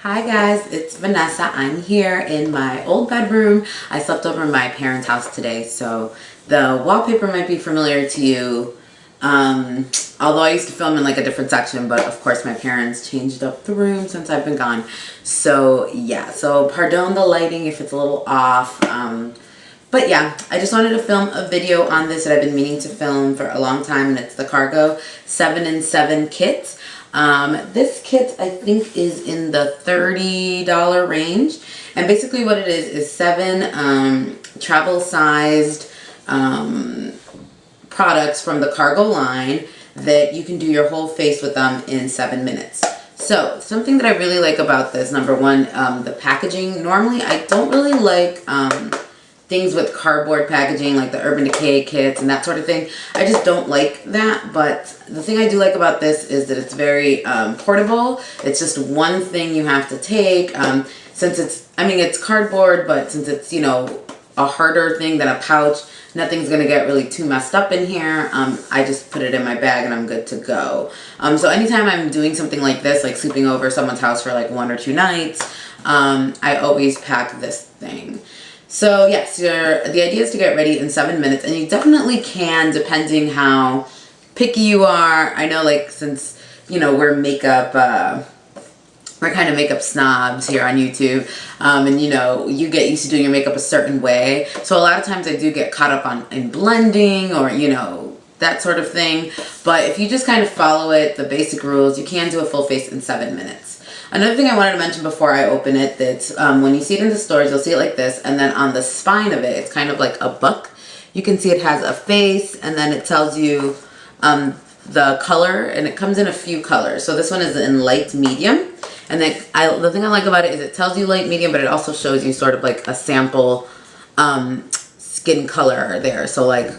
Hi guys, it's Vanessa. I'm here in my old bedroom. I slept over in my parents' house today, so the wallpaper might be familiar to you. Although I used to film in like a different section, but of course my parents changed up the room since I've been gone. So yeah, so pardon the lighting if it's a little off. But yeah, I just wanted to film a video on this that I've been meaning to film for a long time, and it's the Cargo 7 in 7 kit. This kit I think is in the $30 range, and basically what it is 7 travel sized products from the Cargo line that you can do your whole face with them in 7 minutes. So something that I really like about this, number one, the packaging. Normally I don't really like things with cardboard packaging like the Urban Decay kits and that sort of thing. I just don't like that, but the thing I do like about this is that it's very portable. It's just one thing you have to take. Since it's cardboard, but since it's, you know, a harder thing than a pouch, nothing's gonna get really too messed up in here. I just put it in my bag and I'm good to go. So anytime I'm doing something like this, like sleeping over someone's house for like 1 or 2 nights, I always pack this thing. So yes, the idea is to get ready in 7 minutes, and you definitely can, depending how picky you are. I know, like, since, you know, we're kind of makeup snobs here on YouTube, and you know, you get used to doing your makeup a certain way. So a lot of times I do get caught up in blending or, you know, that sort of thing. But if you just kind of follow the basic rules, you can do a full face in 7 minutes. Another thing I wanted to mention before I open it, that when you see it in the stores, you'll see it like this, and then on the spine of it, it's kind of like a book. You can see it has a face, and then it tells you the color, and it comes in a few colors. So this one is in light medium, and then the thing I like about it is it tells you light medium, but it also shows you sort of like a sample skin color there. So like,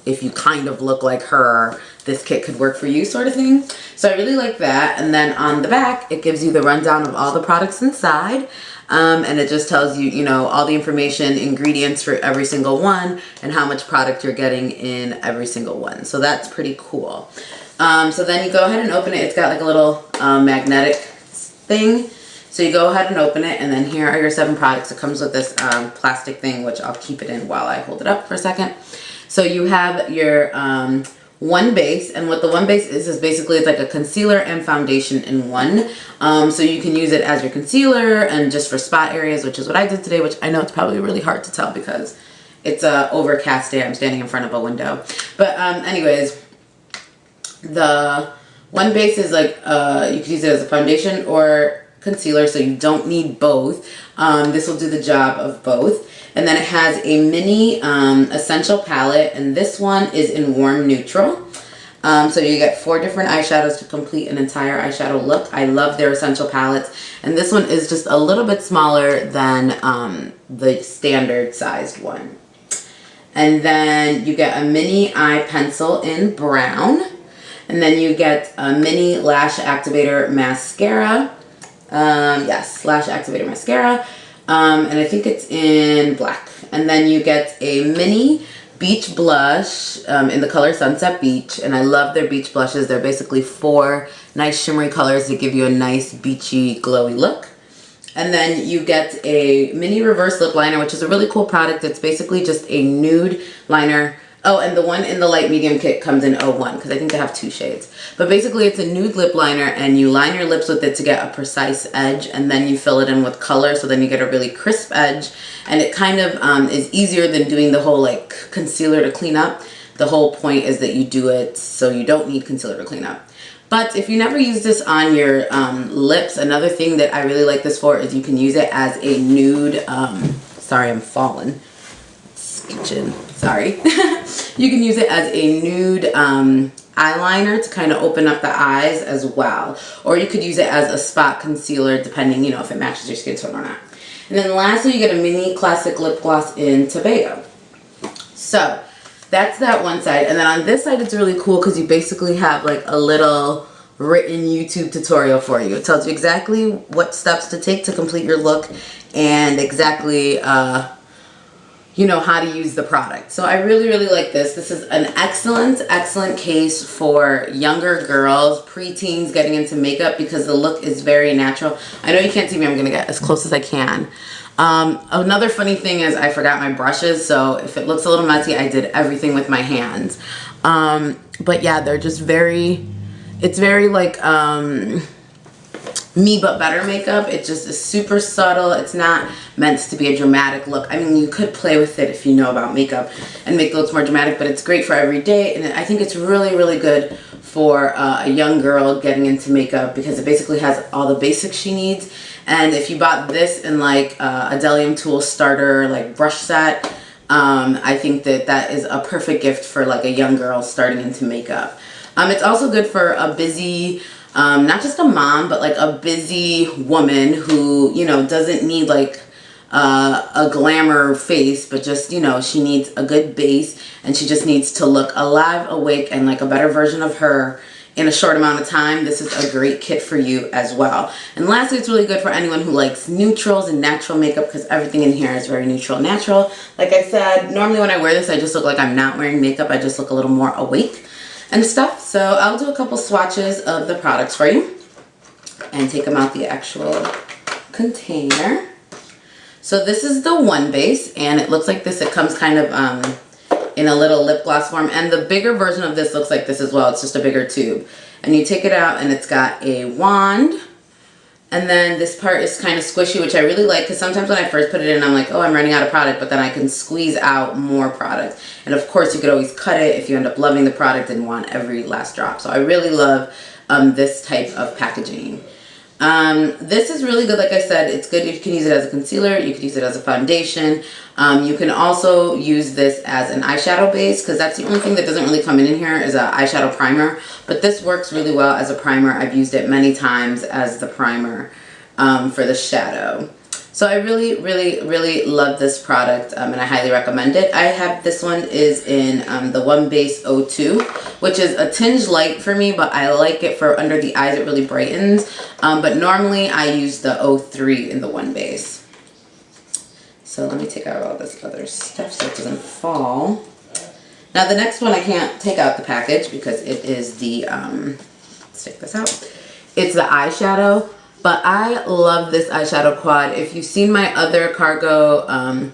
if you kind of look like her, this kit could work for you, sort of thing. So I really like that. And then on the back, it gives you the rundown of all the products inside. And it just tells you, you know, all the information, ingredients for every single one, and how much product you're getting in every single one. So that's pretty cool. So then you go ahead and open it. It's got like a little magnetic thing. So you go ahead and open it, and then here are your 7 products. It comes with this plastic thing, which I'll keep it in while I hold it up for a second. So you have your one base, and what the one base is basically it's like a concealer and foundation in one. So you can use it as your concealer and just for spot areas, which is what I did today, which I know it's probably really hard to tell because it's a overcast day. I'm standing in front of a window. But anyways, the one base is like, you could use it as a foundation or concealer, so you don't need both. This will do the job of both. And then it has a mini essential palette, and this one is in warm neutral. So you get 4 different eyeshadows to complete an entire eyeshadow look. I love their essential palettes, and this one is just a little bit smaller than the standard sized one. And then you get a mini eye pencil in brown, and then you get a mini lash activator mascara. Yes, lash activator mascara. And I think it's in black. And then you get a mini beach blush in the color Sunset Beach. And I love their beach blushes. They're basically 4 nice shimmery colors that give you a nice beachy glowy look. And then you get a mini reverse lip liner, which is a really cool product. It's basically just a nude liner. Oh, and the one in the light medium kit comes in 01, because I think they have 2 shades. But basically it's a nude lip liner, and you line your lips with it to get a precise edge, and then you fill it in with color, so then you get a really crisp edge. And it kind of is easier than doing the whole like concealer to clean up. The whole point is that you do it so you don't need concealer to clean up. But if you never use this on your lips, another thing that I really like this for is you can use it as a nude, sorry, I'm falling. Kitchen, sorry. You can use it as a nude eyeliner to kind of open up the eyes as well, or you could use it as a spot concealer depending, you know, if it matches your skin tone or not. And then lastly, you get a mini classic lip gloss in Tobago. So that's that one side, and then on this side it's really cool because you basically have like a little written YouTube tutorial for you. It tells you exactly what steps to take to complete your look, and exactly you know, how to use the product. So I really, really like this. This is an excellent, excellent case for younger girls, preteens getting into makeup, because the look is very natural. I know you can't see me. I'm gonna get as close as I can. Another funny thing is I forgot my brushes, so if it looks a little messy, I did everything with my hands. But yeah, they're just very, it's very like me but better makeup. It just is super subtle. It's not meant to be a dramatic look. I mean, you could play with it if you know about makeup and make it look more dramatic, but it's great for every day. And I think it's really, really good for a young girl getting into makeup, because it basically has all the basics she needs. And if you bought this in like a Delium Tool starter like brush set, I think that that is a perfect gift for like a young girl starting into makeup. It's also good for a busy, not just a mom, but like a busy woman who, you know, doesn't need like a glamour face, but just, you know, she needs a good base, and she just needs to look alive, awake, and like a better version of her in a short amount of time. This is a great kit for you as well. And lastly, it's really good for anyone who likes neutrals and natural makeup, because everything in here is very neutral, natural. Like I said, normally when I wear this, I just look like I'm not wearing makeup. I just look a little more awake and stuff. So I'll do a couple swatches of the products for you and take them out the actual container. So this is the one base, and it looks like this. It comes kind of in a little lip gloss form, and the bigger version of this looks like this as well. It's just a bigger tube, and you take it out and it's got a wand, and then this part is kind of squishy, which I really like, because sometimes when I first put it in, I'm like, oh, I'm running out of product, but then I can squeeze out more product. And of course you could always cut it if you end up loving the product and want every last drop. So I really love this type of packaging. This is really good. Like I said, it's good. You can use it as a concealer. You could use it as a foundation. You can also use this as an eyeshadow base, because that's the only thing that doesn't really come in here is an eyeshadow primer. But this works really well as a primer. I've used it many times as the primer for the shadow. So I really, really, really love this product, and I highly recommend it. I have this one is in the One Base 02, which is a tinge light for me, but I like it for under the eyes. It really brightens. But normally I use the 03 in the One Base. So let me take out all this other stuff so it doesn't fall. Now the next one, I can't take out the package because it is the, let's take this out. It's the eyeshadow. But I love this eyeshadow quad. If you've seen my other Cargo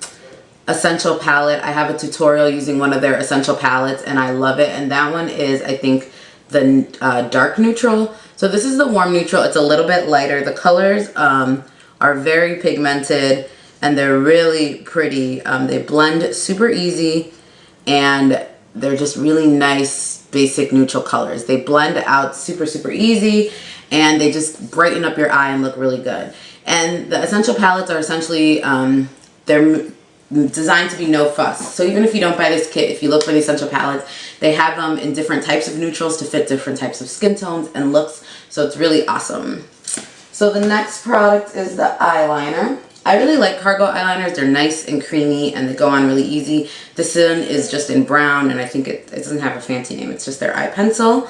Essential palette, I have a tutorial using one of their Essential palettes, and I love it. And that one is, I think, the dark neutral. So this is the warm neutral. It's a little bit lighter. The colors are very pigmented, and they're really pretty. They blend super easy, and they're just really nice, basic neutral colors. They blend out super, super easy, and they just brighten up your eye and look really good. And the Essential palettes are essentially, they're designed to be no fuss. So even if you don't buy this kit, if you look for the Essential palettes, they have them in different types of neutrals to fit different types of skin tones and looks. So it's really awesome. So the next product is the eyeliner. I really like Cargo eyeliners. They're nice and creamy, and they go on really easy. This one is just in brown, and I think it doesn't have a fancy name. It's just their eye pencil.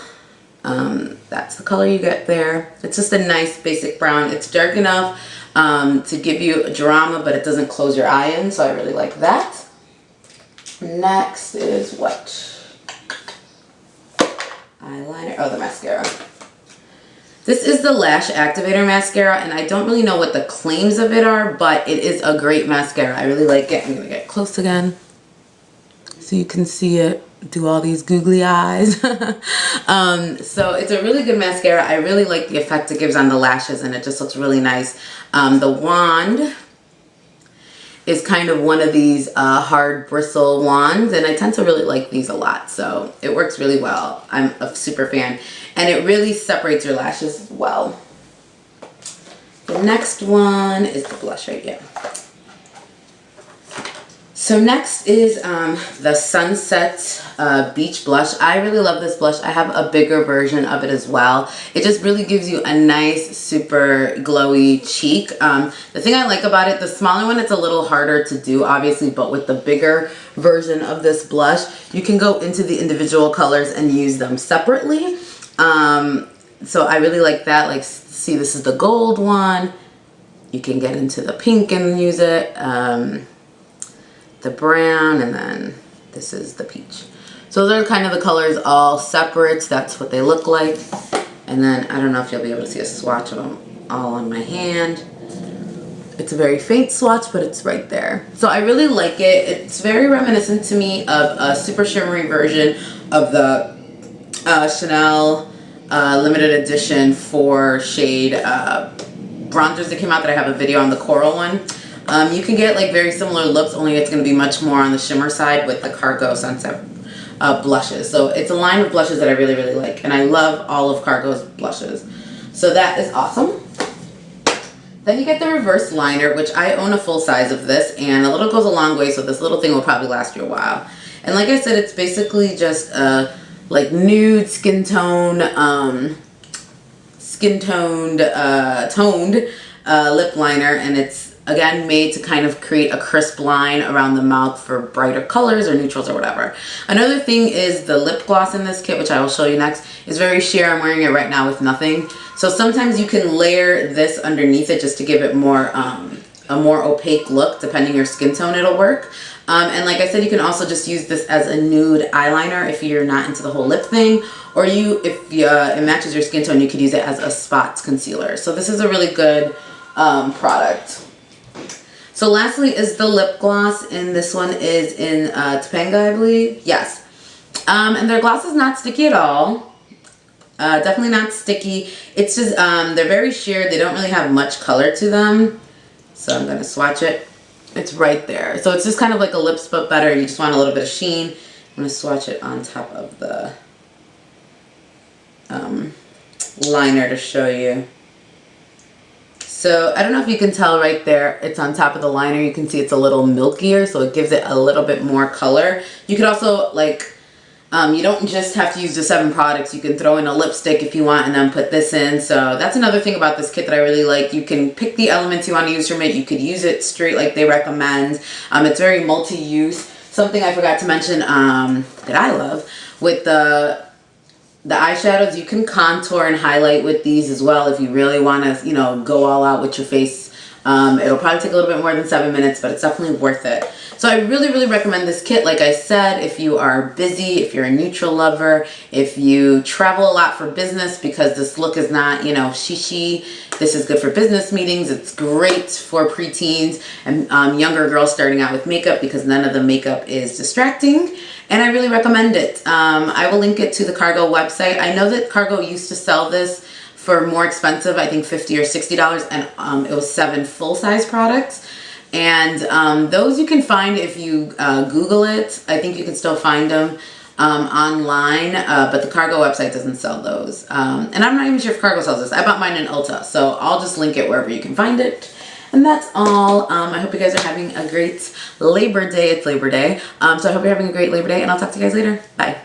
That's the color you get there. It's just a nice basic brown. It's dark enough to give you a drama, but it doesn't close your eye in, so I really like that. Next is what? Eyeliner. Oh, the mascara. This is the Lash Activator Mascara, and I don't really know what the claims of it are, but it is a great mascara. I really like it. I'm going to get close again so you can see it. Do all these googly eyes. So it's a really good mascara. I really like the effect it gives on the lashes, and it just looks really nice. The wand is kind of one of these hard bristle wands, and I tend to really like these a lot, so it works really well. I'm a super fan, and it really separates your lashes well. The next one is the blush right here. So next is the Sunset Beach Blush. I really love this blush. I have a bigger version of it as well. It just really gives you a nice, super glowy cheek. The thing I like about it, the smaller one, it's a little harder to do, obviously, but with the bigger version of this blush, you can go into the individual colors and use them separately. So I really like that. Like, see, this is the gold one. You can get into the pink and use it. the brown, and then this is the peach. So those are kind of the colors all separate. That's what they look like. And then I don't know if you'll be able to see a swatch of them all on my hand. It's a very faint swatch, but it's right there. So I really like it. It's very reminiscent to me of a super shimmery version of the Chanel limited edition 4 shade bronzers that came out that I have a video on, the coral one. You can get like very similar looks, only it's going to be much more on the shimmer side with the Cargo Sunset blushes. So it's a line of blushes that I really, really like. And I love all of Cargo's blushes. So that is awesome. Then you get the reverse liner, which I own a full size of this. And a little goes a long way, so this little thing will probably last you a while. And like I said, it's basically just a like nude toned lip liner. And it's again made to kind of create a crisp line around the mouth for brighter colors or neutrals or whatever. Another thing is the lip gloss in this kit, which I will show you next, is very sheer. I'm wearing it right now with nothing. So sometimes you can layer this underneath it just to give it more a more opaque look. Depending your skin tone, it'll work. And like I said, you can also just use this as a nude eyeliner if you're not into the whole lip thing, or if it matches your skin tone, you could use it as a spots concealer. So this is a really good product. So lastly is the lip gloss, and this one is in Topanga, I believe. Yes. And their gloss is not sticky at all. Definitely not sticky. It's just, they're very sheer. They don't really have much color to them. So I'm going to swatch it. It's right there. So it's just kind of like a lips but better. You just want a little bit of sheen. I'm going to swatch it on top of the liner to show you. So I don't know if you can tell right there, it's on top of the liner. You can see it's a little milkier, so it gives it a little bit more color. You could also like, you don't just have to use the 7 products. You can throw in a lipstick if you want and then put this in. So that's another thing about this kit that I really like. You can pick the elements you want to use from it. You could use it straight like they recommend. It's very multi-use. Something I forgot to mention that I love with the eyeshadows, you can contour and highlight with these as well if you really want to, you know, go all out with your face. It'll probably take a little bit more than 7 minutes, but it's definitely worth it. So I really, really recommend this kit. Like I said, if you are busy, if you're a neutral lover, if you travel a lot for business, because this look is not, you know, shishi. This is good for business meetings. It's great for preteens and younger girls starting out with makeup, because none of the makeup is distracting. And I really recommend it. I will link it to the Cargo website. I know that Cargo used to sell this for more expensive, I think $50 or $60, and it was 7 full-size products. And those you can find if you Google it. I think you can still find them online, but the Cargo website doesn't sell those. And I'm not even sure if Cargo sells this. I bought mine in Ulta, so I'll just link it wherever you can find it. And that's all. I hope you guys are having a great Labor Day. It's Labor Day. So I hope you're having a great Labor Day, and I'll talk to you guys later. Bye.